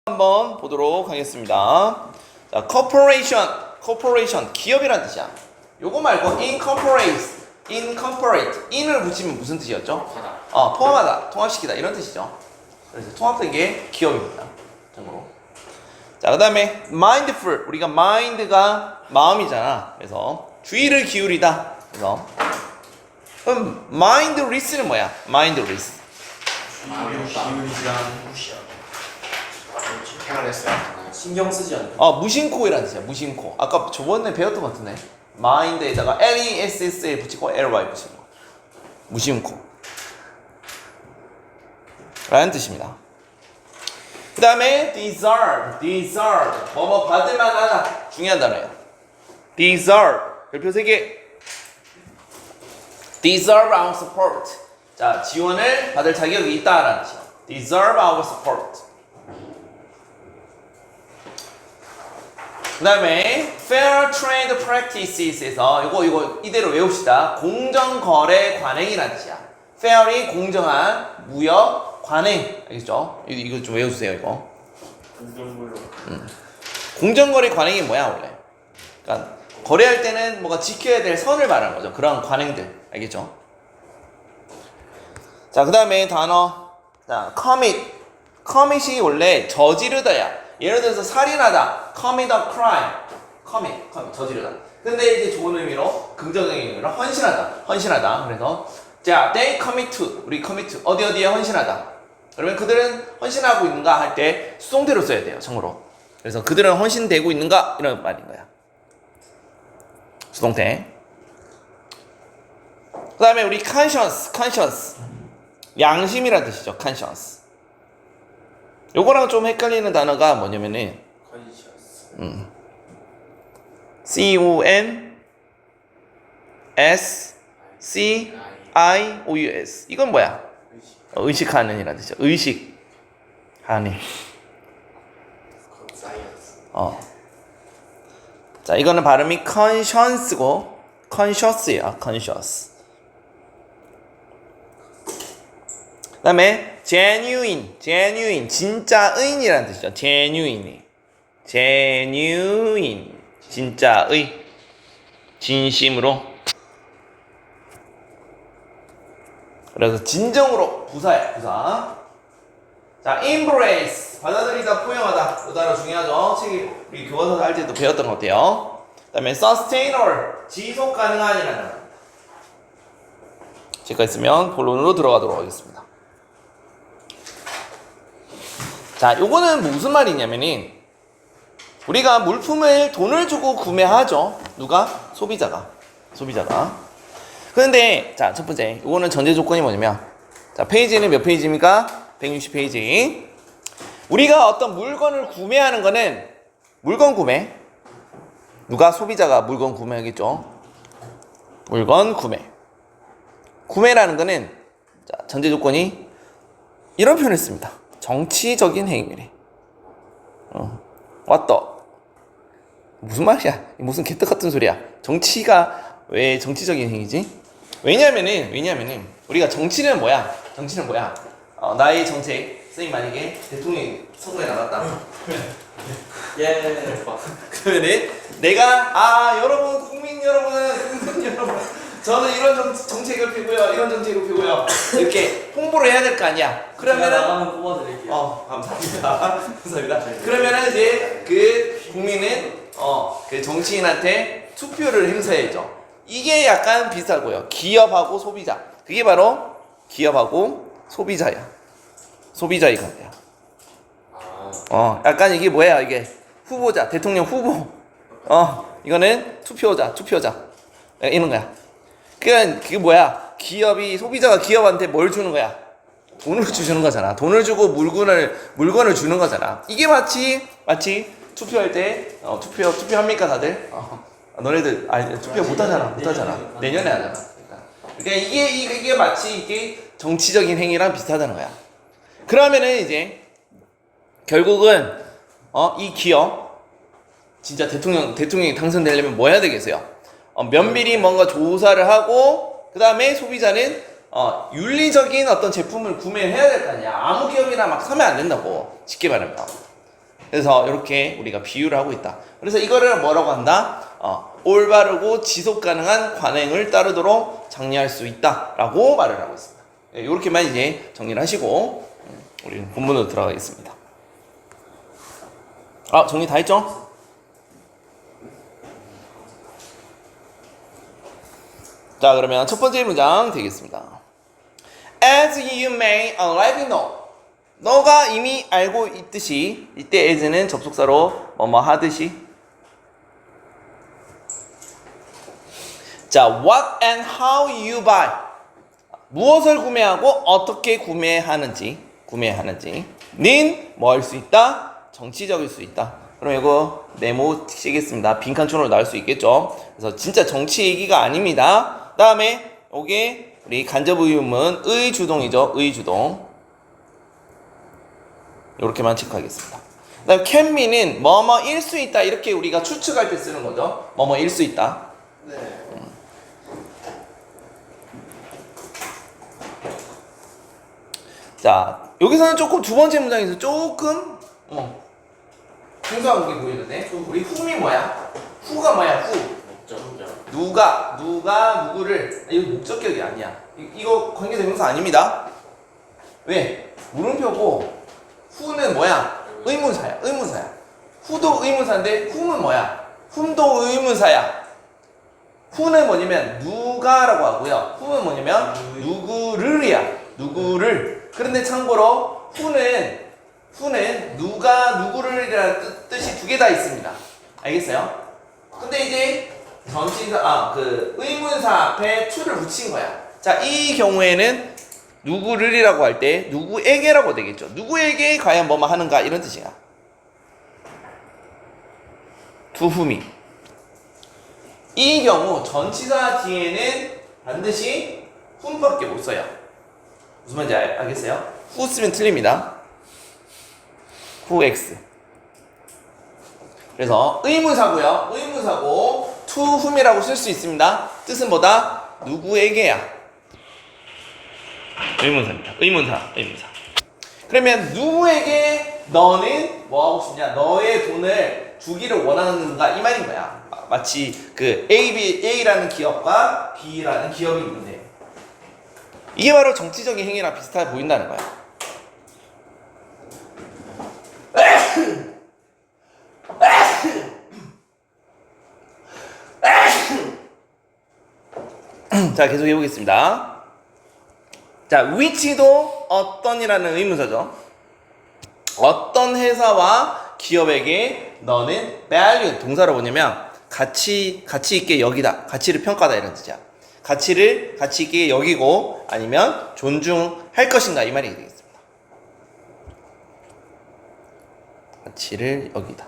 한번 보도록 하겠습니다. 자, corporation 기업이란 뜻이야. 요거 말고 incorporate in을 붙이면 무슨 뜻이었죠? 포함하다, 통합시키다 이런 뜻이죠. 그래서 통합된 게 기업입니다. 참고로. 자, 그 다음에 mindful, 우리가 mind가 마음이잖아. 그래서 주의를 기울이다. 그래서 mindless는 뭐야? mindless. 신경 쓰지 않는. 무심코이라는 뜻이야. 무심코. 아까 저번에 배웠던 것 같은데. mind에다가 less에 붙이고 ly 붙이는 거. 무심코. 라는 뜻입니다. 그 다음에 deserve. 뭐뭐 받을만하다. 중요한 단어예요. deserve. 별표 3개. deserve our support. 자, 지원을 받을 자격이 있다라는 뜻이야. deserve our support. 그 다음에 fair trade practices에서 이거 이대로 외웁시다. 공정거래 관행이라는 뜻이야. fair이 공정한 무역 관행. 알겠죠? 이거 좀 외워주세요. 이거. 공정거래 관행이 뭐야 원래? 그러니까 거래할 때는 뭐가 지켜야 될 선을 말하는 거죠. 그런 관행들. 알겠죠? 자, 그 다음에 단어. 자, commit이 원래 저지르다야. 예를 들어서 살인하다, commit a crime, commit, 저지르다. 근데 이제 좋은 의미로, 긍정적인 의미로 헌신하다. 그래서 자, they 우리 commit, 어디에 헌신하다. 그러면 그들은 헌신하고 있는가 할 때 수동태로 써야 돼요, 참고로. 그래서 그들은 헌신되고 있는가 이런 말인 거야. 수동태. 그 다음에 우리 conscience, 양심이라는 뜻이죠, conscience. 요거랑 좀 헷갈리는 단어가 뭐냐면은 CONSCIOUS 이건 뭐야? 의식하는 이라는 뜻이죠. 의식하는. 자, 이거는 발음이 conscience고 conscious야. conscious. 그 다음에 genuine 진짜의인이라는 뜻이죠. genuine 진짜의, 진심으로. 그래서 진정으로, 부사야, 부사. 자, embrace 받아들이다, 포용하다. 이 단어 중요하죠. 책이 우리 교과서 할 때도 배웠던 것 같아요. 그 다음에 sustainable 지속 가능한이라는 단어. 제가 있으면 본론으로 들어가도록 하겠습니다. 자, 요거는 무슨 말이냐면은 우리가 물품을 돈을 주고 구매하죠. 누가? 소비자가. 그런데 자, 첫 번째 요거는 전제 조건이 뭐냐면, 자, 페이지는 몇 페이지입니까? 160페이지. 우리가 어떤 물건을 구매하는 거는 물건 구매. 누가? 소비자가 물건 구매하겠죠. 물건 구매. 구매라는 거는, 자, 전제 조건이 이런 표현을 씁니다. 정치적인 행위래. 왔다. 무슨 말이야? 무슨 개떡 같은 소리야. 정치가 왜 정치적인 행위지? 왜냐면은 우리가 정치는 뭐야? 나의 정책. 선생님 만약에 대통령이 선거에 나갔다. 예. 그러면은 내가 여러분 국민 여러분 저는 이런 정책을 펴고요, 이런 정책을 펴고요, 이렇게 홍보를 해야 될 거 아니야. 그러면은 나가면 뽑아드릴게요. 감사합니다. 그러면은 이제 그 국민은 그 정치인한테 투표를 행사해야죠. 이게 약간 비슷하고요. 기업하고 소비자. 그게 바로 기업하고 소비자야. 소비자의 관계야. 약간 이게 뭐야? 이게 후보자, 대통령 후보. 이거는 투표자. 이런 거야. 그게 뭐야? 소비자가 기업한테 뭘 주는 거야? 돈을 주는 거잖아. 돈을 주고 물건을 주는 거잖아. 이게 마치 투표할 때, 투표합니까, 다들? 너네들, 투표 못하잖아. 내년에 하잖아. 그러니까 이게 마치 이게 정치적인 행위랑 비슷하다는 거야. 그러면은 이제, 결국은, 이 기업, 진짜 대통령이 당선되려면 뭐 해야 되겠어요? 면밀히 뭔가 조사를 하고, 그 다음에 소비자는 윤리적인 어떤 제품을 구매해야 될 거 아니야. 아무 기업이나 막 사면 안 된다고. 쉽게 말하면. 그래서 이렇게 우리가 비유를 하고 있다. 그래서 이거를 뭐라고 한다? 올바르고 지속 가능한 관행을 따르도록 장려할 수 있다라고 말을 하고 있습니다. 이렇게만 이제 정리를 하시고 우리는 본문으로 들어가겠습니다. 정리 다 했죠? 자, 그러면 첫 번째 문장 되겠습니다. As you may already know. 너가 이미 알고 있듯이, 이때 as는 접속사로 뭐뭐 하듯이. 자, what and how you buy. 무엇을 구매하고 어떻게 구매하는지는 뭐 할 수 있다? 정치적일 수 있다. 그럼 이거 네모 치겠습니다. 빈칸촌으로 나올 수 있겠죠. 그래서 진짜 정치 얘기가 아닙니다. 다음에 이게 우리 간접 의문문 의주동이죠. 의주동. 이렇게만 체크하겠습니다. 그다음 can be는 뭐뭐일 수 있다. 이렇게 우리가 추측할 때 쓰는 거죠. 뭐뭐일 수 있다. 네. 자, 여기서는 조금 두 번째 문장에서 조금 생소한 게 보이는데 우리 who이 뭐야? who가 뭐야? who. 누가 누구를 이거 목적격이 아니야. 이거 관계대명사 아닙니다. 왜? 물음표고 who는 뭐야? 의문사야. who도 의문사인데 who는 뭐야? whom도 의문사야. who는 뭐냐면 누가라고 하고요. who는 뭐냐면 누구를. 그런데 참고로 who는 누가 누구를이라는 뜻이 두 개 다 있습니다. 알겠어요? 근데 이제 전치사 의문사 앞에 to를 붙인 거야. 자, 이 경우에는 누구를이라고 할 때 누구에게라고 되겠죠. 누구에게 과연 뭐뭐 하는가 이런 뜻이야. to whom이. 이 경우 전치사 뒤에는 반드시 whom밖에 못 써요. 무슨 말인지 알겠어요? who 쓰면 틀립니다. who x. 그래서 의문사고요. 의문사고 to whom이라고 쓸 수 있습니다. 뜻은 뭐다? 누구에게야. 의문사입니다. 의문사. 그러면 누구에게 너는 뭐 하고 싶냐? 너의 돈을 주기를 원하는가 이 말인 거야. 마치 그 A라는 기업과 B라는 기업이 있는데 이게 바로 정치적인 행위랑 비슷하게 보인다는 거야. 자, 계속 해보겠습니다. 자, which도 어떤이라는 의문사죠. 어떤 회사와 기업에게 너는 value 동사로 뭐냐면 가치 있게 여기다, 가치를 평가다 이런 뜻이야. 가치를 가치 있게 여기고 아니면 존중할 것인가 이 말이 되겠습니다. 가치를 여기다.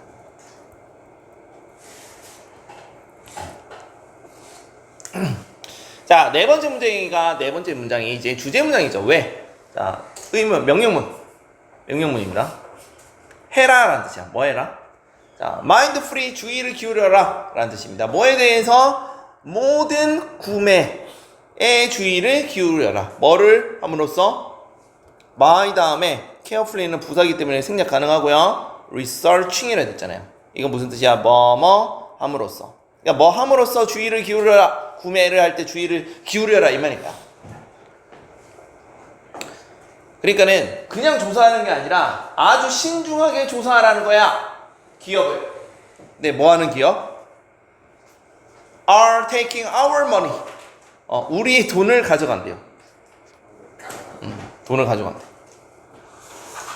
자, 네 번째 문장이 이제 주제 문장이죠. 왜? 자, 명령문입니다. 해라라는 뜻이야. 뭐 해라? 자, 마인드 프리 주의를 기울여라 라는 뜻입니다. 뭐에 대해서? 모든 구매에 주의를 기울여라. 뭐를 함으로써? my 다음에 carefully는 부사기 때문에 생략 가능하고요. researching이라고 했잖아요. 이건 무슨 뜻이야? 뭐뭐 함으로써. 그러니까 뭐 함으로써 주의를 기울여라. 구매를 할 때 주의를 기울여라 이 말이야. 그러니까는 그냥 조사하는 게 아니라 아주 신중하게 조사하라는 거야. 기업을. 네, 뭐 하는 기업? are taking our money. 우리의 돈을 가져간대요. 돈을 가져간대.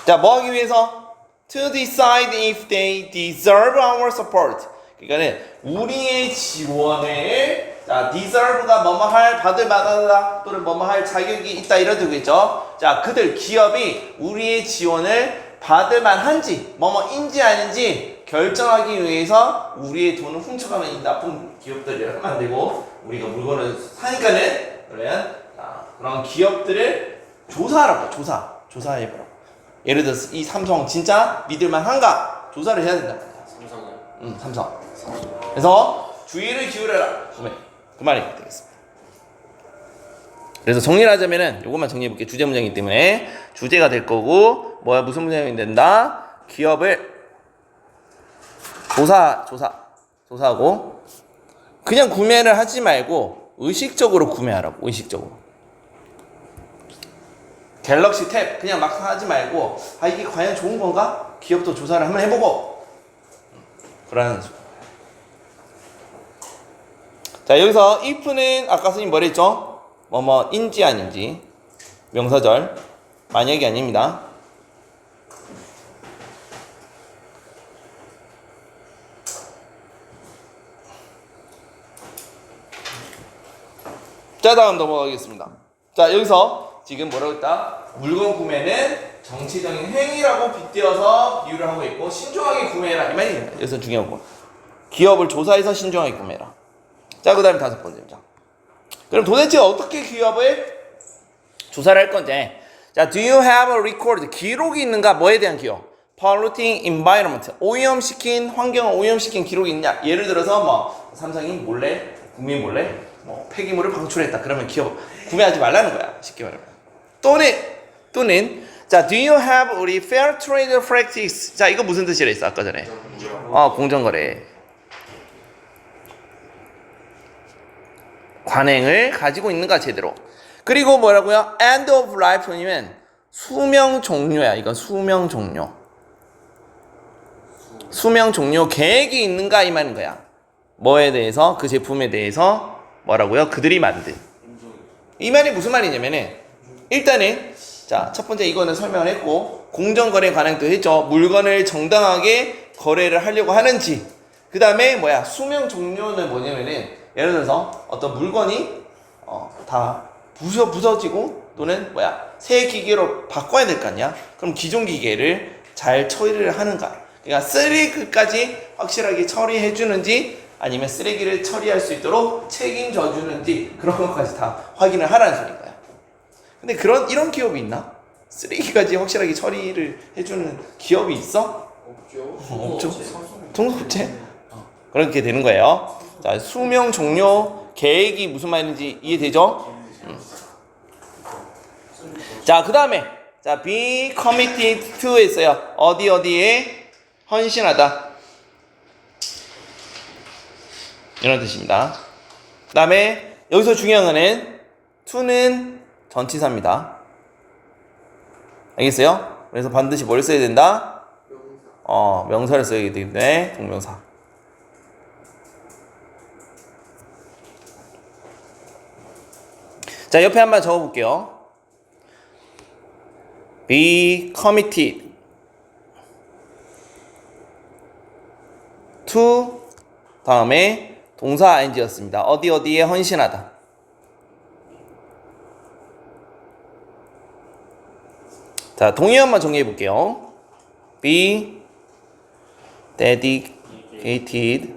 자, 뭐 하기 위해서? To decide if they deserve our support. 그러니까는 우리의 지원을 deserve가 뭐뭐 할 받을 만하다 또는 뭐뭐 할 자격이 있다 이런 뜻이겠죠. 자, 그들 기업이 우리의 지원을 받을 만한지 뭐뭐인지 아닌지 결정하기 위해서 우리의 돈을 훔쳐가면 이 나쁜 기업들이라 하면 안 되고 우리가 물건을 사니까는 그러면 그런 기업들을 조사하라고 조사해보라고. 예를 들어서 이 삼성 진짜 믿을만한가 조사를 해야 된다. 삼성은? 삼성. 그래서 주의를 기울여라. 그 말이 되겠습니다. 그래서 정리를 하자면은 요것만 정리해볼게요. 주제 문장이기 때문에 주제가 될 거고 무슨 문장이 된다? 기업을 조사하고 그냥 구매를 하지 말고 의식적으로 구매하라고. 의식적으로. 갤럭시 탭 그냥 막 하지 말고 이게 과연 좋은 건가? 기업도 조사를 한번 해보고 그러는 거죠. 자, 여기서 if는 아까 선생님 뭐라 했죠? 인지 아닌지 명사절 만약이 아닙니다. 자, 다음 넘어가겠습니다. 자, 여기서 지금 뭐라고 했다? 물건 구매는 정치적인 행위라고 빗대어서 비유를 하고 있고 신중하게 구매해라 이 말입니다. 여기서 중요한 거. 기업을 조사해서 신중하게 구매해라. 자, 그 다음에 5번째입니다. 그럼 도대체 어떻게 기업을 조사를 할 건지. 자, do you have a record? 기록이 있는가? 뭐에 대한 기업? polluting environment. 오염시킨, 환경을 오염시킨 기록이 있냐? 예를 들어서 삼성이 몰래, 국민 몰래 폐기물을 방출했다. 그러면 기업 구매하지 말라는 거야. 쉽게 말하면. 또는 자, do you have 우리 fair trade practice? 자, 이거 무슨 뜻이라 했어? 아까 전에. 공정거래. 관행을 가지고 있는가 제대로. 그리고 뭐라고요? end of life면 수명 종료야. 이건 수명 종료. 수명 종료 계획이 있는가 이 말인 거야. 뭐에 대해서? 그 제품에 대해서 뭐라고요? 그들이 만든. 이 말이 무슨 말이냐면은 일단은 자, 첫 번째 이거는 설명을 했고 공정거래 관행도 했죠. 물건을 정당하게 거래를 하려고 하는지. 그 다음에 수명 종료는 뭐냐면은 예를 들어서 어떤 물건이 다 부서지고 또는 새 기계로 바꿔야 될 거 아니야? 그럼 기존 기계를 잘 처리를 하는가? 그러니까 쓰레기까지 확실하게 처리해 주는지 아니면 쓰레기를 처리할 수 있도록 책임져 주는지 그런 것까지 다 확인을 하라는 소리인 거야. 근데 이런 기업이 있나? 쓰레기까지 확실하게 처리를 해주는 기업이 있어? 없죠. 통속업체? 그렇게 되는 거예요. 자, 수명 종료 계획이 무슨 말인지 이해되죠? 자, 그 다음에 자, be committed to 했어요. 어디에 헌신하다. 이런 뜻입니다. 그 다음에 여기서 중요한 거는 to는 전치사입니다. 알겠어요? 그래서 반드시 뭘 써야 된다? 명사를 써야 되기 때문에 동명사. 자, 옆에 한번 적어볼게요. be committed to 다음에 동사 ing였습니다. 어디에 헌신하다. 자, 동의어만 정리해 볼게요. be dedicated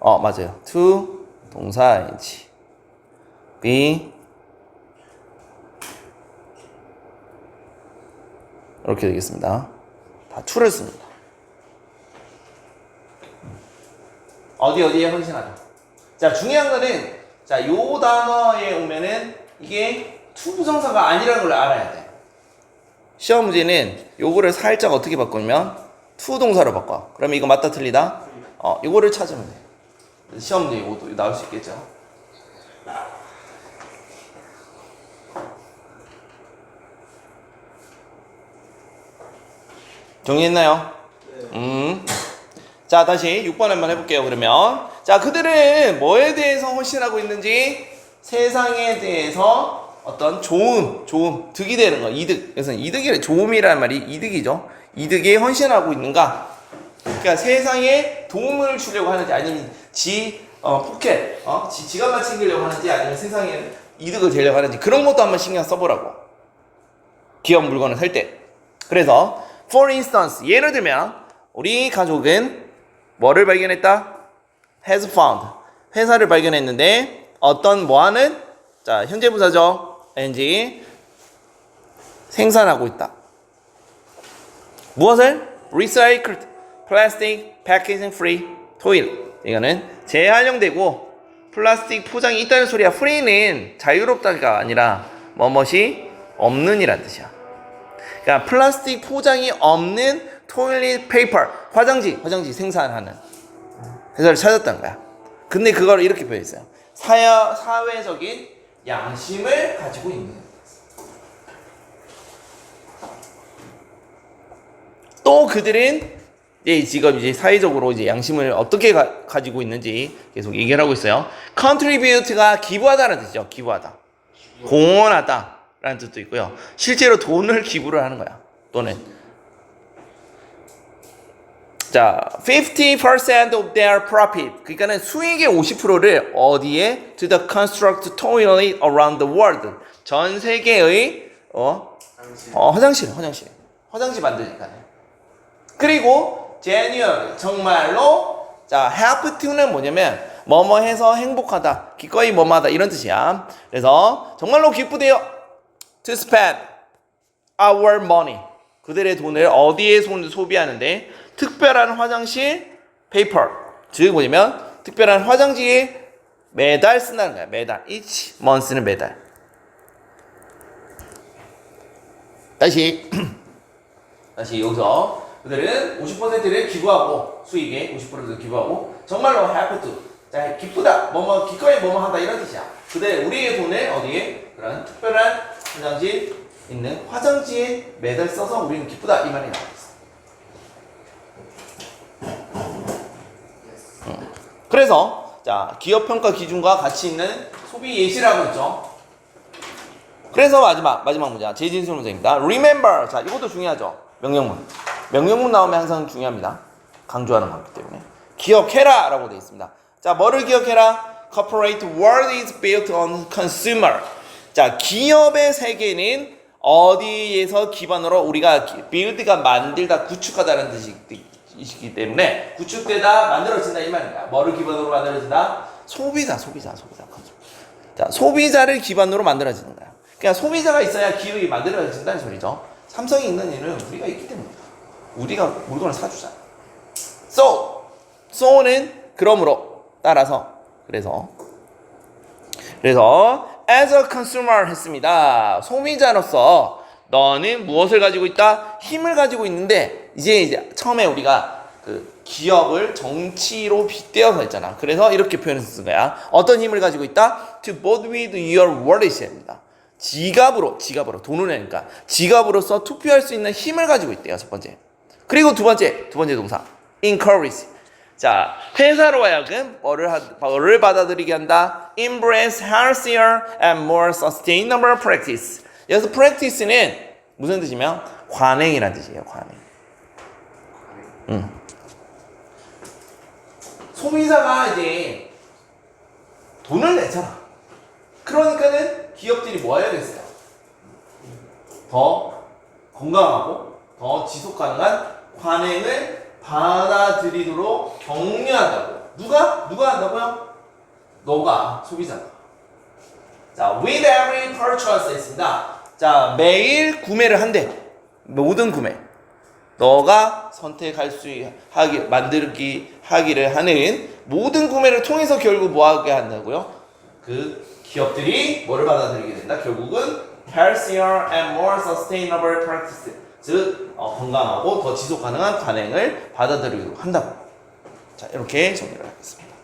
맞아요. to 동사 ing. be 이렇게 되겠습니다. 다 to를 씁니다. 어디에 헌신하다. 자, 중요한 거는 자, 요 단어에 오면은 이게 to 부정사가 아니라는 걸 알아야 돼. 시험 문제는 요거를 살짝 어떻게 바꾸면 to 동사로 바꿔. 그러면 이거 맞다 틀리다? 요거를 찾으면 돼. 시험 문제 이것도 나올 수 있겠죠. 정리했나요? 네. 자, 다시 6번 한번 해볼게요. 그러면 자, 그들은 뭐에 대해서 헌신하고 있는지 세상에 대해서 어떤 좋음, 득이 되는 거, 이득. 그래서 이득이 좋음이라는 말이 이득이죠. 이득에 헌신하고 있는가? 그러니까 세상에 도움을 주려고 하는지 아니면 포켓, 지갑만 챙기려고 하는지 아니면 세상에 이득을 되려고 하는지 그런 것도 한번 신경 써보라고. 기업 물건을 살 때. 그래서 for instance 예를 들면 우리 가족은 뭐를 발견했다? has found 회사를 발견했는데 어떤 뭐하는 자 현재 분사죠. ing 생산하고 있다. 무엇을? recycled plastic packaging free toilet. 이거는 재활용되고 플라스틱 포장이 있다는 소리야. free는 자유롭다가 아니라 뭐뭇이 없는이란 뜻이야. 그러니까 플라스틱 포장이 없는 toilet paper, 화장지 생산하는 회사를 찾았다는 거야. 근데 그걸 이렇게 표현했어요. 사회적인 양심을 가지고 있는. 또 그들은 지금 이제 사회적으로 이제 양심을 어떻게 가지고 있는지 계속 얘기를 하고 있어요. contribute가 기부하다라는 뜻이죠. 기부하다. 공헌하다라는 뜻도 있고요. 실제로 돈을 기부를 하는 거야. 또는 자, 50% of their profit. 그러니까는 수익의 50%를 어디에? To the construct toilet around the world. 전 세계의 화장실 만드니까. 그리고 genuine 정말로 자, help to는 뭐냐면 뭐뭐 해서 행복하다, 기꺼이 뭐뭐하다 이런 뜻이야. 그래서 정말로 기쁘대요. To spend our money. 그들의 돈을 어디에 소비하는데 특별한 화장실 paper. 즉 뭐냐면 특별한 화장지에 매달 쓴다는 거야. 매달. each month는 매달. 다시 여기서 그들은 50%를 기부하고 수익의 50%를 기부하고 정말로 help to. 자, 기쁘다. 뭐뭐 기꺼이 뭐뭐 한다 이런 뜻이야. 그들 우리의 돈을 어디에 그런 특별한 화장실 있는 화장지에 매달 써서 우리는 기쁘다 이 말이 나와 있어. 그래서 자, 기업 평가 기준과 같이 있는 소비 예시라고 했죠. 그래서 마지막 문제 재진술 문제입니다. Remember. 자, 이것도 중요하죠. 명령문 나오면 항상 중요합니다. 강조하는 거기 때문에 기억해라라고 되어 있습니다. 자, 뭐를 기억해라? Corporate world is built on consumer. 자, 기업의 세계는 어디에서 기반으로 우리가 build가 만들다, 구축하다는 뜻이기 때문에 구축되다, 만들어진다 이 말입니다. 뭐를 기반으로 만들어진다? 소비자. 자, 소비자를 기반으로 만들어지는 거야. 그러니까 소비자가 있어야 기업이 만들어진다는 소리죠. 삼성이 있는 이유는 우리가 있기 때문이다. 우리가 물건을 사주잖아. so는 그러므로 따라서 그래서 as a consumer 했습니다. 소비자로서 너는 무엇을 가지고 있다? 힘을 가지고 있는데 이제 처음에 우리가 그 기업을 정치로 빗대어서 했잖아. 그래서 이렇게 표현했을 거야. 어떤 힘을 가지고 있다? To vote with your wallet입니다. 지갑으로 돈을 내니까 지갑으로서 투표할 수 있는 힘을 가지고 있대요. 첫 번째. 그리고 두 번째 동사 encourage. 자, 회사로 하여금 뭐를 받아들이게 한다. Embrace healthier and more sustainable practice. 여기서 practice는 무슨 뜻이면 관행이라는 뜻이에요. 관행. 소비자가 이제 돈을 냈잖아. 그러니까는 기업들이 뭐 해야겠어요? 더 건강하고 더 지속 가능한 관행을 받아들이도록 격려한다고. 누가 한다고요? 너가, 소비자가. 자, with every purchase 했습니다. 자, 매일 구매를 한대. 모든 구매. 너가 선택할 수 하기를 하는 모든 구매를 통해서 결국 뭐 하게 한다고요? 그 기업들이 뭐를 받아들이게 된다? 결국은 healthier and more sustainable practice. 즉 건강하고 더 지속 가능한 관행을 받아들이도록 한다고. 자, 이렇게 정리를 하겠습니다.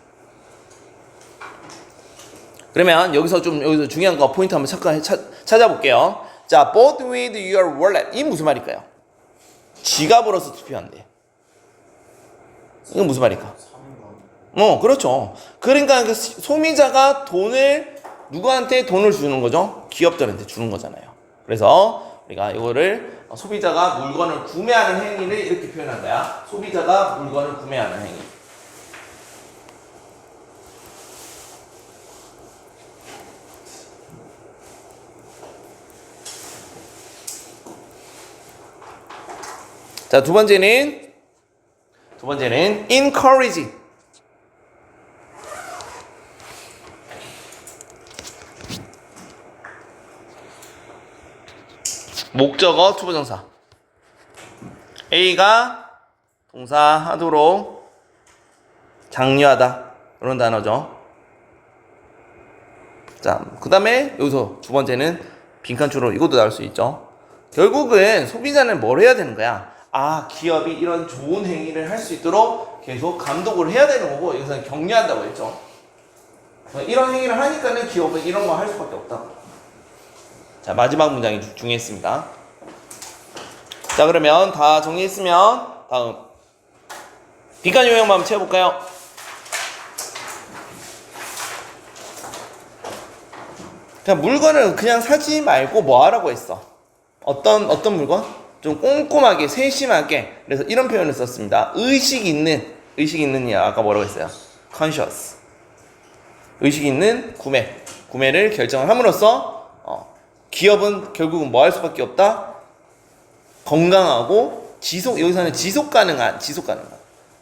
그러면 여기서 중요한 거 포인트 한번 잠깐 찾아볼게요. 자, vote with your wallet. 이 무슨 말일까요? 지갑으로서 투표한대. 이건 무슨 말일까? 그렇죠. 그러니까 그 소비자가 누구한테 돈을 주는 거죠? 기업들한테 주는 거잖아요. 그래서 우리가 이거를 소비자가 물건을 구매하는 행위를 이렇게 표현한 거야. 소비자가 물건을 구매하는 행위. 자, 두 번째는 encourage. 목적어 투부정사. A가 동사 하도록 장려하다 이런 단어죠. 자, 그 다음에 여기서 두 번째는 빈칸추로 이것도 나올 수 있죠. 결국은 소비자는 뭘 해야 되는 거야? 기업이 이런 좋은 행위를 할 수 있도록 계속 감독을 해야 되는 거고, 여기서는 격려한다고 했죠. 이런 행위를 하니까는 기업은 이런 거 할 수밖에 없다. 자, 마지막 문장이 중요했습니다. 자, 그러면 다 정리했으면 다음 빈칸 요약만 한번 채워볼까요? 그냥 물건을 그냥 사지 말고 뭐 하라고 했어? 어떤 물건? 좀 꼼꼼하게 세심하게, 그래서 이런 표현을 썼습니다. 의식 있는이 아까 뭐라고 했어요? conscious. 의식 있는 구매를 결정을 함으로써 기업은 결국은 뭐 할 수밖에 없다? 건강하고 여기서는 지속 가능한.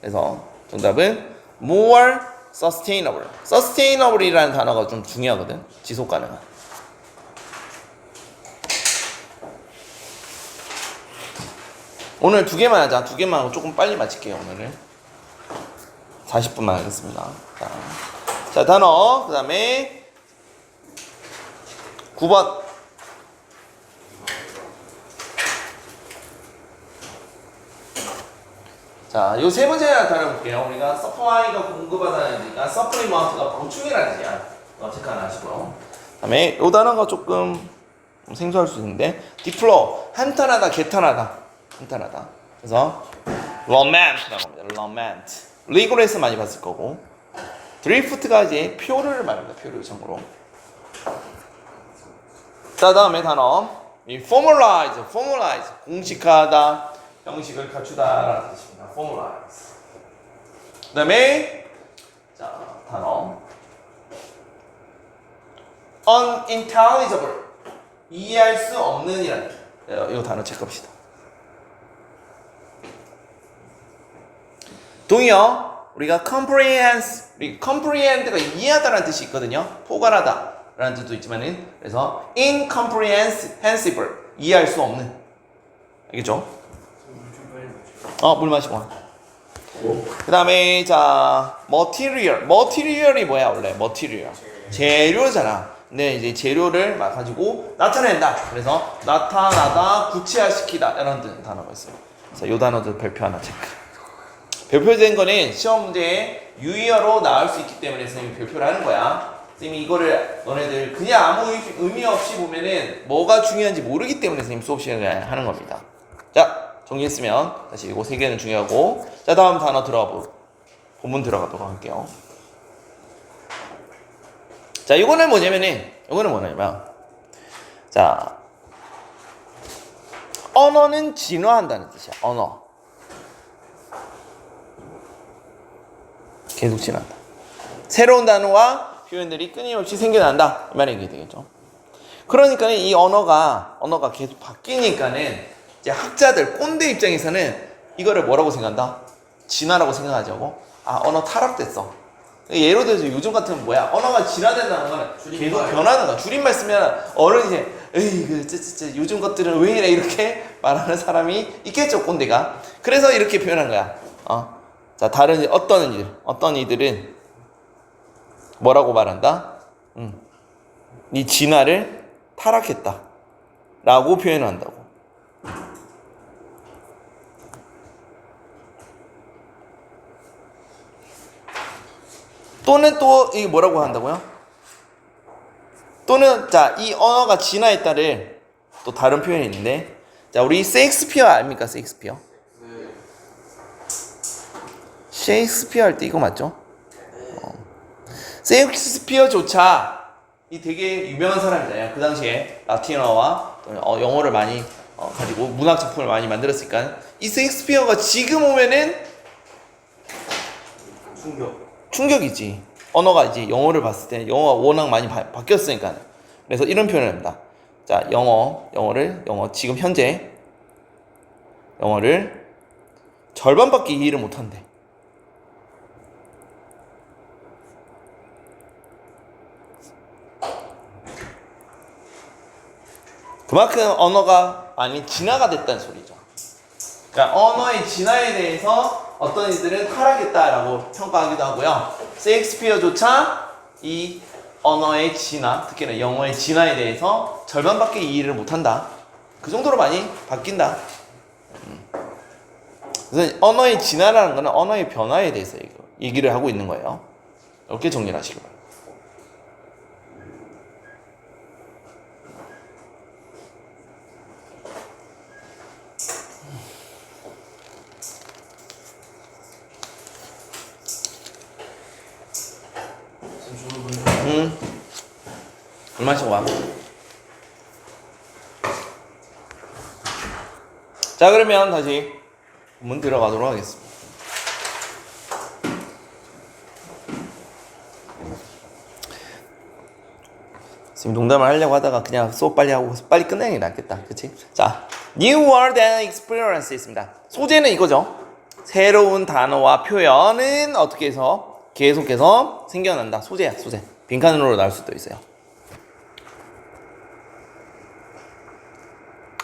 그래서 정답은 more sustainable이라는 단어가 좀 중요하거든. 지속 가능한. 오늘 2개만 하자. 2개만 하고 조금 빨리 마칠게요. 오늘은 40분만 하겠습니다. 자, 단어 그 다음에 9번. 자, 요 세 번째 단어 볼게요. 우리가 supply가 공급하다니까 supplement가 보충이라는 뜻이야. 체크 하나 하시고요. 그 다음에 요 단어가 조금 생소할 수 있는데 deploy, 한탄하다, 개탄하다. 그래서 lament, 리그레스 많이 봤을 거고, 드리프트가 이제 표류를 말합니다. 표류 참고로. 자, 다음에 단어 formalize, 공식화하다, 형식을 갖추다라는 뜻입니다. formalize. 그 다음에 자, 단어 unintelligible, 이해할 수 없는 이라는 뜻. 이거 단어 체크합시다. 동의어, 우리가 comprehend가 이해하다라는 뜻이 있거든요. 포괄하다라는 뜻도 있지만은, 그래서 incomprehensible, 이해할 수 없는. 알겠죠? 물 마시고 와. 그 다음에 자, material이 뭐야 원래? material, 재료잖아. 근데 이제 재료를 가지고 나타낸다. 그래서 나타나다, 구체화시키다, 이런 단어가 있어요. 그래서 이 단어들 별표 하나 체크. 별표된 거는 시험 문제에 유의어로 나올 수 있기 때문에 선생님이 별표를 하는 거야. 선생님이 이거를 너네들 그냥 아무 의미 없이 보면은 뭐가 중요한지 모르기 때문에 선생님 수업 시간에 하는 겁니다. 자, 정리했으면 다시 이거 3개는 중요하고, 자, 다음 단어 본문 들어가도록 할게요. 자, 이거는 뭐냐면 자, 언어는 진화한다는 뜻이야. 언어 계속 진화한다. 새로운 단어와 표현들이 끊임없이 생겨난다, 이 말이 되겠죠. 그러니까 이 언어가 계속 바뀌니까는 이제 학자들, 꼰대 입장에서는 이거를 뭐라고 생각한다? 진화라고 생각하자고. 언어 타락됐어. 예를 들어서 요즘 같은 뭐야? 언어가 진화된다는 건 계속 변하는 거야. 줄임말 쓰면 어른이 이제 요즘 것들은 왜 이래, 이렇게 말하는 사람이 있겠죠, 꼰대가. 그래서 이렇게 표현한 거야. 자, 다른 어떤 이들은 뭐라고 말한다? 이 진화를 타락했다 라고 표현한다고. 또는 또 이게 뭐라고 한다고요? 또는 자, 이 언어가 진화했다를 또 다른 표현이 있는데, 자, 우리 셰익스피어 아닙니까? 셰익스피어 할 때 이거 맞죠? 셰익스피어조차 이 되게 유명한 사람이잖아요. 그 당시에 라틴어와 영어를 많이 가지고 문학 작품을 많이 만들었으니까 이 셰익스피어가 지금 오면은 충격이지. 언어가 이제 영어를 봤을 때 영어가 워낙 많이 바뀌었으니까. 그래서 이런 표현을 합니다. 자, 영어 지금 현재 영어를 절반밖에 이해를 못한대. 그만큼 언어가 많이 진화가 됐다는 소리죠. 그러니까 언어의 진화에 대해서 어떤 이들은 타락했다라고 평가하기도 하고요. 셰익스피어조차 이 언어의 진화, 특히나 영어의 진화에 대해서 절반밖에 이해를 못한다. 그 정도로 많이 바뀐다. 그래서 언어의 진화라는 거는 언어의 변화에 대해서 얘기를 하고 있는 거예요. 이렇게 정리를 하시기 바랍니다. 얼마씩 와. 자, 그러면 다시 본문 들어가도록 하겠습니다. 지금 농담을 하려고 하다가 그냥 수업 빨리 하고 빨리 끝내는 게 낫겠다. 그치? 자, New Word and Experience 있습니다. 소재는 이거죠. 새로운 단어와 표현은 어떻게 해서 계속해서 생겨난다. 소재야, 소재. 빈칸으로 나올 수도 있어요.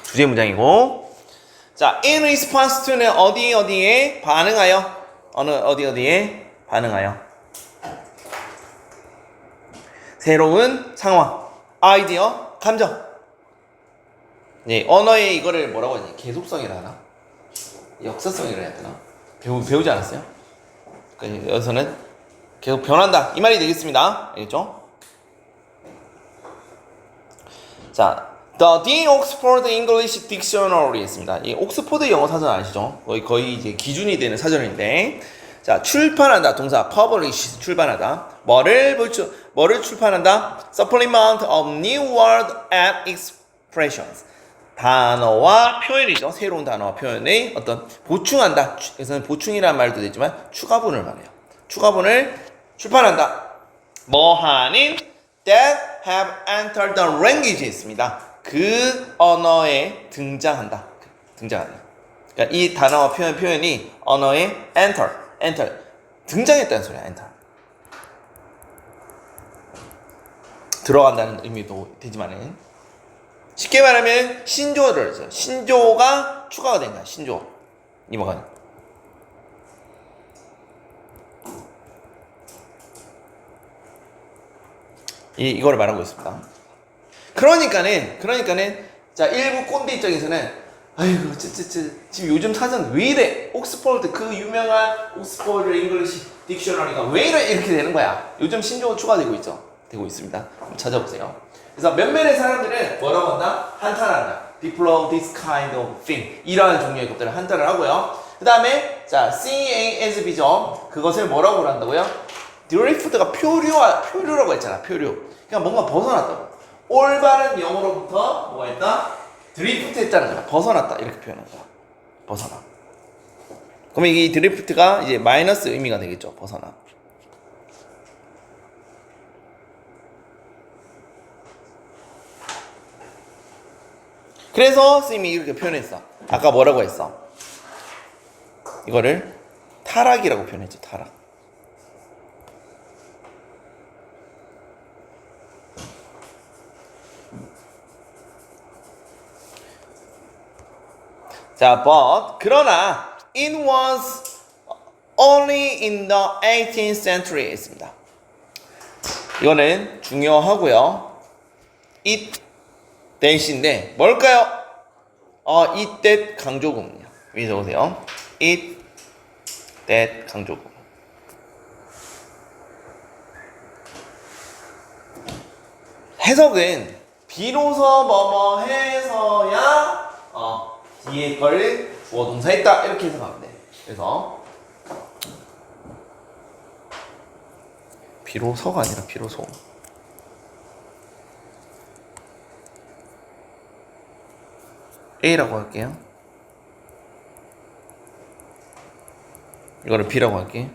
주제 문장이고. 자, in response to는 어디에 반응하여? 어디에 반응하여? 새로운 상황, 아이디어, 감정. 네, 언어의 이거를 뭐라고 하지? 계속성이라 하나? 역사성이라 해야 되나? 배우지 않았어요? 여기서는 계속 변한다. 이 말이 되겠습니다. 알겠죠? 자, The Oxford English Dictionary 있습니다. 이 옥스포드 영어 사전 아시죠? 거의 이제 기준이 되는 사전인데, 자, 출판한다. 동사 publish 출판하다. 뭐를 출판한다? Supplement of new word and expressions. 단어와 표현이죠. 새로운 단어와 표현의 어떤 보충한다. 여기서는 보충이라는 말도 되지만 추가분을 말해요. 추가분을 출판한다. 뭐하는 that have entered the language 있습니다. 그 언어에 등장한다. 그러니까 이 단어와 표현이 언어에 enter 등장했다는 소리야. enter 들어간다는 의미도 되지만은 쉽게 말하면 신조어를 써요. 신조어가 추가가 된 거야. 신조어 이모가 이거를 말하고 있습니다. 그러니까는 자, 일부 꼰대 입장에서는 아이고 지금 요즘 사전 왜 이래? 옥스퍼드 그 유명한 옥스퍼드 잉글리시 딕셔너리가 왜 이래? 이렇게 되는 거야. 요즘 신조어 추가되고 있습니다. 한번 찾아보세요. 그래서 몇몇의 사람들은 뭐라고 한다? 한탄한다. People this kind of thing. 이러한 종류의 것들을 한탄을 하고요. 그 다음에 자, CASB죠. 그것을 뭐라고 한다고요? 드리프트가 표류라고 했잖아. 표류. 그냥 뭔가 벗어났다고. 올바른 영어로부터 뭐가 했다? 드리프트 했다는 거야. 벗어났다. 이렇게 표현한 거야. 벗어나. 그러면 이 드리프트가 이제 마이너스 의미가 되겠죠. 벗어나. 그래서 스님이 이렇게 표현했어. 아까 뭐라고 했어? 이거를 타락이라고 표현했죠. 타락. 자, 그러나 it was only in the 18th century에 있습니다. 이거는 중요하고요. it that인데 뭘까요? it that 강조구문이요. 위에 적으세요. it that 강조구문. 해석은 비로소 뭐뭐 해서야 뒤에 걸 주어 동사 했다 이렇게 해석하면 돼. 그래서 비로소가 아니라 비로소. A라고 할게요. 이거를 B라고 할게.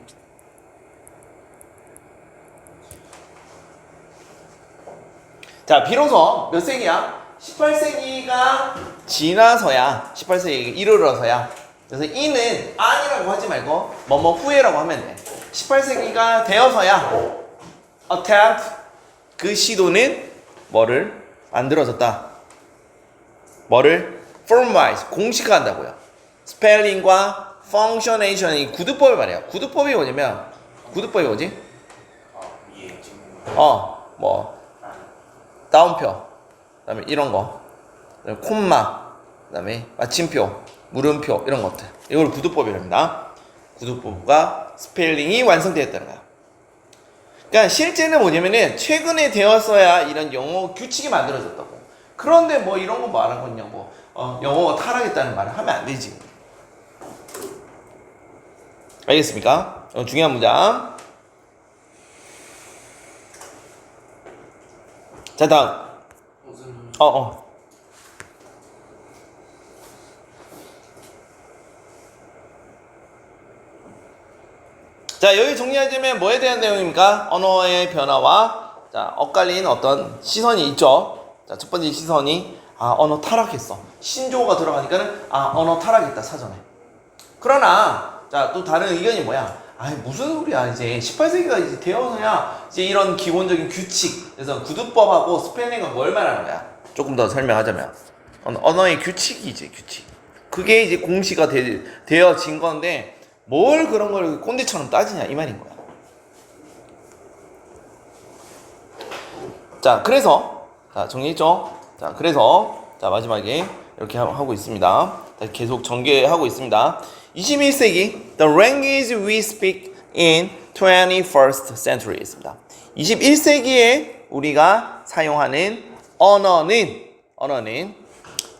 자, 비로소 몇 세기야? 18세기가 지나서야 18세기 이르러서야. 그래서 이는 아니라고 하지 말고 뭐뭐 후에라고 하면 돼. 18세기가 되어서야 attempt 그 시도는 뭐를 만들어졌다. 뭐를 formalize 공식화한다고요. 스펠링과 functionation이 구두법을 말해요. 구두법이 뭐냐면 구두법이 뭐지? 뭐 다운표, 그다음에 이런 거, 그다음에 콤마, 그다음에 마침표, 물음표 이런 것들. 이걸 구두법이랍니다. 구두법과 스펠링이 완성되었다는 거야. 그러니까 실제는 뭐냐면은 최근에 되었어야 이런 영어 규칙이 만들어졌다고. 그런데 뭐 이런 거 말한 거냐 뭐 영어가 타락했다는 말을 하면 안 되지. 알겠습니까? 중요한 문장. 자 다음. 자 여기 정리하자면 뭐에 대한 내용입니까? 언어의 변화와 자 엇갈린 어떤 시선이 있죠. 자 첫 번째 시선이 언어 타락했어. 신조어가 들어가니까는 언어 타락했다 사전에. 그러나 자 또 다른 의견이 뭐야? 무슨 소리야 이제 18세기가 이제 되어서야 이제 이런 기본적인 규칙 그래서 구두법하고 스펠링은 뭘 말하는 거야? 조금 더 설명하자면 언어의 규칙이지 규칙. 그게 이제 공시가 되어진 건데 뭘 그런 걸 꼰대처럼 따지냐 이 말인 거야. 자 그래서 자 정리했죠? 자 그래서 자 마지막에 이렇게 하고 있습니다. 계속 전개하고 있습니다. 21세기 The language we speak in 21st century 있습니다. 21세기에 우리가 사용하는 언어는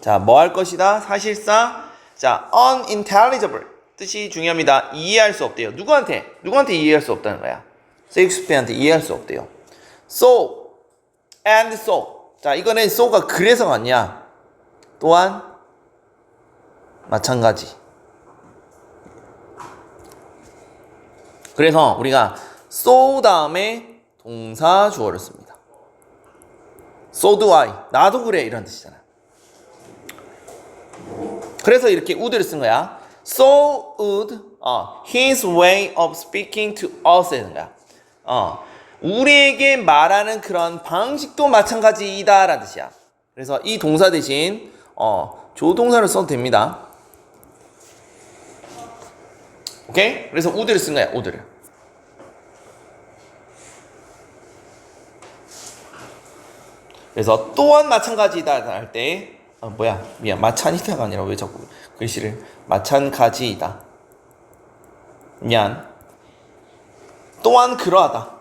자 뭐 할 것이다? 사실상 자 unintelligible 뜻이 중요합니다. 이해할 수 없대요. 누구한테 이해할 수 없다는 거야? 셰익스피어한테 이해할 수 없대요. So and so. 자, 이거는 so가 그래서 같냐? 또한 마찬가지. 그래서 우리가 so 다음에 동사 주어를 씁니다. So do I. 나도 그래 이런 뜻이잖아. 그래서 이렇게 would를 쓴 거야. So would his way of speaking to us 이런 거야. 우리에게 말하는 그런 방식도 마찬가지이다 라는 뜻이야. 그래서 이 동사 대신 조동사를 써도 됩니다. 오케이? 그래서 would를 쓴 거야. would를. 그래서 또한 마찬가지이다 할 때 미안 마찬이다가 아니라 왜 자꾸 글씨를 마찬가지이다. 미안. 또한 그러하다.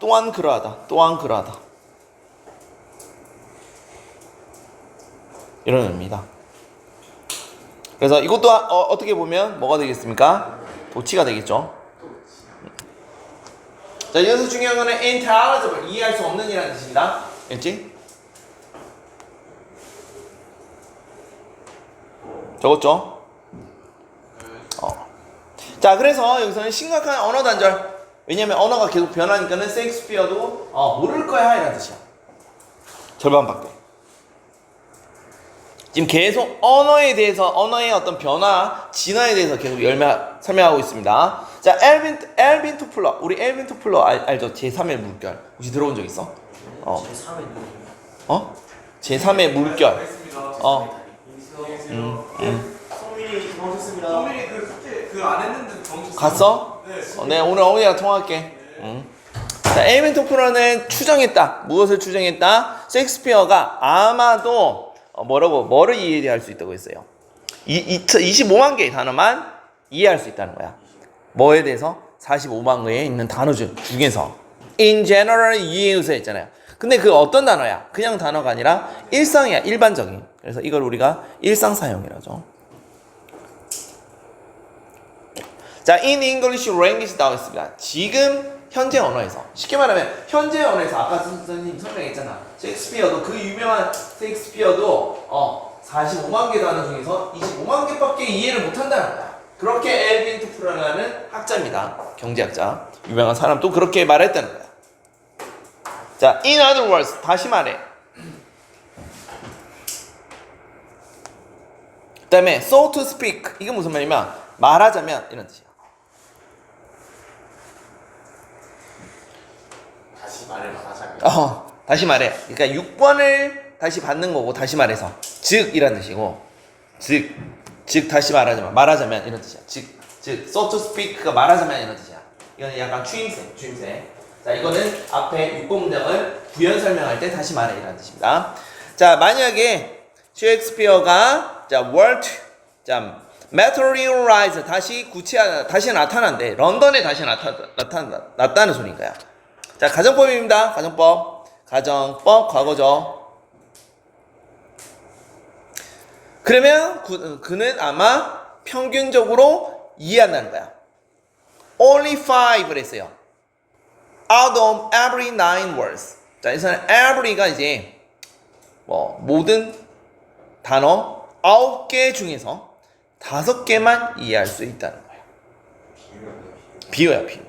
이런 의미입니다. 그래서 이것도 어떻게 보면 뭐가 되겠습니까? 도치가 되겠죠. 자 여기서 중요한 거는 intelligible 이해할 수 없는 이라는 뜻입니다. 알겠지? 적었죠? 자 그래서 여기서는 심각한 언어 단절. 왜냐면 언어가 계속 변하니까는 셰익스피어도 모를 거야 이라는 뜻이야. 절반밖에. 지금 계속 언어의 어떤 변화, 진화에 대해서 계속 설명하고 있습니다. 자 엘빈 토플러. 우리 엘빈 토플러 알죠? 제3의 물결. 혹시 들어본 적 있어? 제3의 눈. 제3의 물결. 성민이 고맙습니다. 성민이 그 숙제 안 했는데 정신 갔어? 네 오늘 어머니랑 통화할게. 자, 엘빈 토플러는 추정했다. 무엇을 추정했다? 셰익스피어가 아마도 뭐를 이해할 수 있다고 했어요. 25만 개의 단어만 이해할 수 있다는 거야. 뭐에 대해서? 45만 개에 있는 단어 중에서 in general 이해해서 했잖아요. 근데 그 어떤 단어야? 그냥 단어가 아니라 일상이야. 일반적인. 그래서 이걸 우리가 일상사용이라죠. 자, in English language 나와 있습니다. 지금 현재 언어에서 쉽게 말하면 현재 언어에서 아까 선생님 설명했잖아. 셰익스피어도 그 유명한 셰익스피어도 45만 개 단어 중에서 25만 개밖에 이해를 못한다는 거야. 그렇게 엘빈 토플러라는 학자입니다. 경제학자. 유명한 사람도 그렇게 말했다는 거야. 자, in other words 다시 말해. 그 다음에 so to speak 이게 무슨 말이냐면 말하자면 이런 뜻이야. 다시 말해. 그러니까 6번을 다시 받는 거고 다시 말해서 즉 이란 뜻이고 즉 다시 말하자면 이런 뜻이야. 즉 so to speak가 말하자면 이런 뜻이야. 이거는 약간 추임새. 자 이거는 앞에 6번 문장을 부연 설명할 때 다시 말해 이란 뜻입니다. 자 만약에 셰익스피어가 자 materialize 다시 구체화 다시 나타난대. 런던에 다시 나타났다는 소리인 거야. 자, 가정법입니다. 가정법 과거죠. 그러면 그는 아마 평균적으로 이해한다는 거야. Only 5를 했어요. Out of every 9 words. 자, 여기서는 every가 이제 모든 단어 9개 중에서 5개만 이해할 수 있다는 거예요. 비유야, 비유.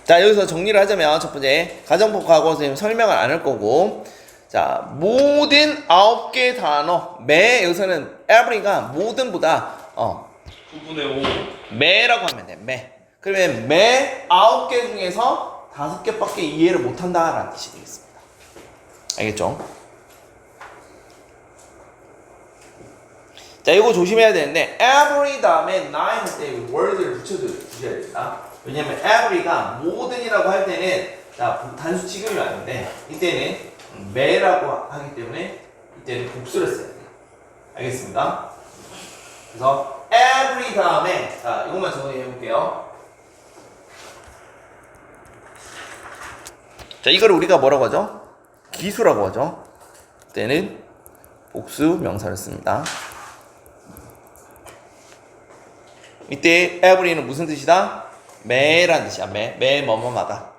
자, 여기서 정리를 하자면 첫 번째 가정법 과거 선생님 설명을 안 할 거고, 자, 모든 9개 단어 여기서는 every가 모든보다 9분의 5. 매라고 하면 돼. 그러면 매 9개 중에서 5개밖에 이해를 못한다라는 뜻이 되겠습니다. 알겠죠? 자, 이거 조심해야 되는데 every 다음에 9 할 때 word를 붙여주셔야 됩니다. 왜냐면 every가 모든이라고 할 때는 단수 취급이 왔는데 이때는 매라고 하기 때문에 이때는 복수를 써야 돼요. 알겠습니다? 그래서 every 다음에 이것만 정리해 볼게요. 자, 이거를 우리가 뭐라고 하죠? 기수라고 하죠. 그때는 복수 명사를 씁니다. 이때 every는 무슨 뜻이다? 매란 뜻이야. 매 뭐뭐마다.